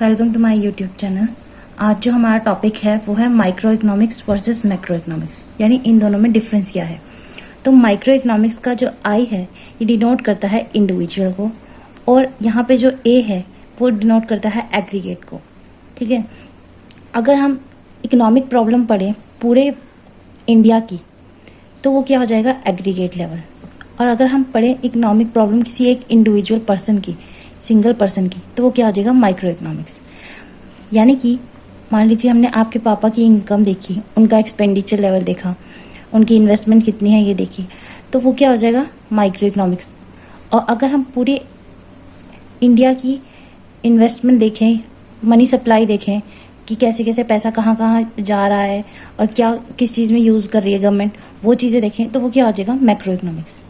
Welcome to my YouTube channel. आज जो हमारा टॉपिक है वो है micro economics versus macro economics, यानी इन दोनों में डिफरेंस क्या है। तो माइक्रो इकोनॉमिक्स का जो आई है ये डिनोट करता है इंडिविजुअल को, और यहाँ पे जो ए है वो डिनोट करता है एग्रीगेट को। ठीक है, अगर हम इकोनॉमिक प्रॉब्लम पढ़ें पूरे इंडिया की तो वो क्या हो जाएगा, एग्रीगेट लेवल। और अगर हम पढ़ें इकोनॉमिक प्रॉब्लम किसी एक इंडिविजुअल पर्सन की, सिंगल पर्सन की, तो वो क्या हो जाएगा, माइक्रो इकोनॉमिक्स। यानी कि मान लीजिए हमने आपके पापा की इनकम देखी, उनका एक्सपेंडिचर लेवल देखा, उनकी इन्वेस्टमेंट कितनी है ये देखी, तो वो क्या हो जाएगा, माइक्रो इकोनॉमिक्स। और अगर हम पूरे इंडिया की इन्वेस्टमेंट देखें, मनी सप्लाई देखें कि कैसे कैसे पैसा कहाँ कहाँ जा रहा है और क्या किस चीज़ में यूज़ कर रही है गवर्नमेंट, वो चीज़ें देखें, तो वो क्या हो जाएगा, मैक्रो इकोनॉमिक्स।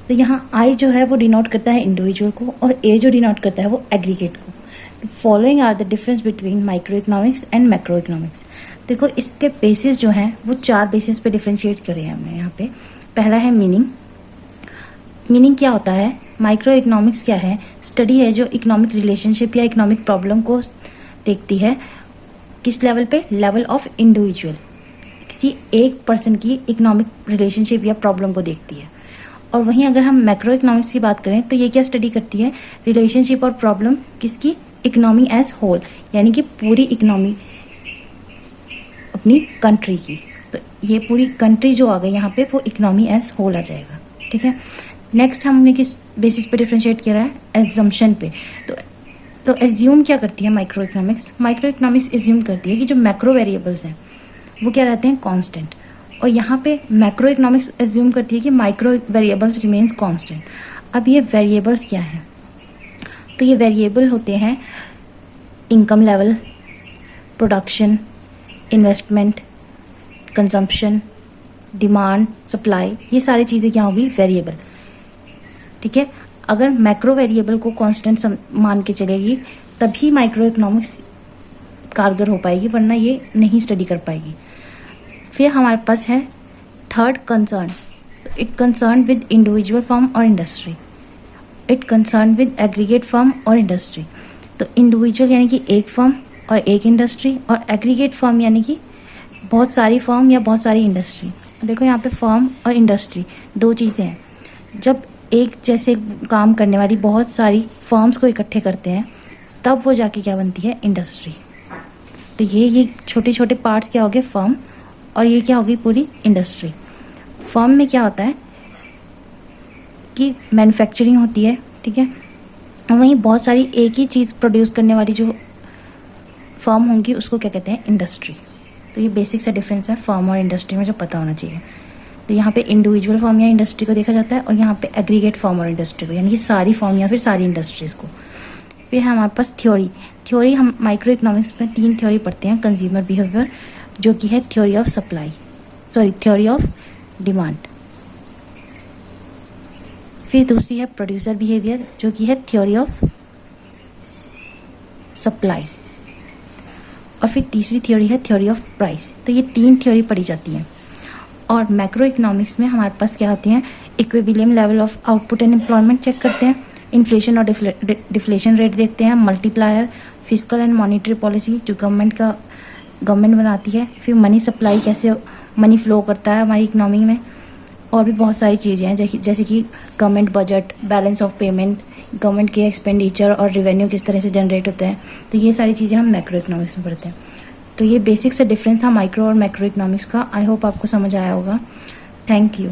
तो यहाँ आई जो है वो डिनोट करता है इंडिविजुअल को और ए जो डिनोट करता है वो एग्रीगेट को। Following are the difference between micro economics and macro economics. देखो इसके बेसिस जो हैं वो 4 बेसिस पे डिफ्रेंशिएट करे हैं हमने यहाँ पे। पहला है मीनिंग। मीनिंग क्या होता है, माइक्रो इकोनॉमिक्स क्या है, स्टडी है जो इकोनॉमिक रिलेशनशिप या इकोनॉमिक प्रॉब्लम को देखती है। किस लेवल पे, लेवल ऑफ इंडिविजुअल, किसी एक पर्सन की इकोनॉमिक रिलेशनशिप या प्रॉब्लम को देखती है। और वहीं अगर हम मैक्रो इकोनॉमिक्स की बात करें तो ये क्या स्टडी करती है, रिलेशनशिप और प्रॉब्लम किसकी, इकोनॉमी एज होल, यानी कि पूरी इकोनॉमी अपनी कंट्री की। तो ये पूरी कंट्री जो आ गई यहाँ पे वो इकोनॉमी एज होल आ जाएगा। ठीक है, नेक्स्ट हमने किस बेसिस पे डिफ्रेंशिएट किया है, एज्जम्पशन पे। तो एज्यूम क्या करती है micro economics, micro economics assume करती है कि जो मैक्रो वेरिएबल्स हैं वो क्या रहते हैं, कांस्टेंट। और यहाँ पे मैक्रो इकोनॉमिक्स एज्यूम करती है कि माइक्रो वेरिएबल्स रिमेन्स कांस्टेंट। अब ये वेरिएबल्स क्या हैं, तो ये वेरिएबल होते हैं income level, production, investment, consumption, demand, supply, ये सारी चीज़ें क्या होगी, वेरिएबल। ठीक है, अगर मैक्रो वेरिएबल को कांस्टेंट मान के चलेगी तभी माइक्रो इकोनॉमिक्स कारगर हो पाएगी, वरना ये नहीं स्टडी कर पाएगी। फिर हमारे पास है third concern. It concern with individual firm और industry. It concern with aggregate firm और इंडस्ट्री। तो इंडिविजुअल यानी कि एक फर्म और एक इंडस्ट्री, और एग्रीगेट फर्म यानी कि बहुत सारी फर्म या बहुत सारी इंडस्ट्री। देखो यहाँ पे फर्म और इंडस्ट्री दो चीज़ें हैं। जब एक जैसे काम करने वाली बहुत सारी फर्म्स को इकट्ठे करते हैं तब वो जाके क्या बनती है, इंडस्ट्री। तो ये छोटे छोटे पार्ट्स क्या हो गए, फर्म, और ये क्या होगी, पूरी इंडस्ट्री। फर्म में क्या होता है कि मैन्युफैक्चरिंग होती है, ठीक है, और वहीं बहुत सारी एक ही चीज़ प्रोड्यूस करने वाली जो फर्म होंगी उसको क्या कहते हैं, इंडस्ट्री। तो ये बेसिक सा डिफरेंस है फर्म और इंडस्ट्री में, जो पता होना चाहिए। तो यहाँ पे इंडिविजुअल फर्म या इंडस्ट्री को देखा जाता है, और यहाँ पे एग्रीगेट फर्म और इंडस्ट्री को, यानी कि सारी फर्म या फिर सारी इंडस्ट्रीज़ को। फिर है हमारे पास थ्योरी हम माइक्रो इकोनॉमिक्स में 3 थ्योरी पढ़ते हैं। कंज्यूमर बिहेवियर जो कि है theory of supply, theory of demand. फिर दूसरी है प्रोड्यूसर बिहेवियर जो कि है थ्योरी ऑफ सप्लाई, और फिर तीसरी थ्योरी है थ्योरी ऑफ प्राइस। तो ये 3 थ्योरी पढ़ी जाती हैं। और मैक्रो इकोनॉमिक्स में हमारे पास क्या होती हैं, equilibrium level of output and employment check करते हैं, इन्फ्लेशन और डिफ्लेशन रेट देखते हैं, multiplier, fiscal and monetary policy जो गवर्नमेंट बनाती है, फिर मनी सप्लाई, कैसे मनी फ्लो करता है हमारी इकोनॉमी में, और भी बहुत सारी चीज़ें हैं जैसे कि government budget, balance of payment, government के एक्सपेंडिचर और रेवेन्यू किस तरह से जनरेट होते हैं। तो ये सारी चीज़ें हम मैक्रो इकोनॉमिक्स में पढ़ते हैं। तो ये बेसिक से डिफरेंस था माइक्रो और मैक्रो इकोनॉमिक्स का। आई होप आपको समझ आया होगा। Thank you.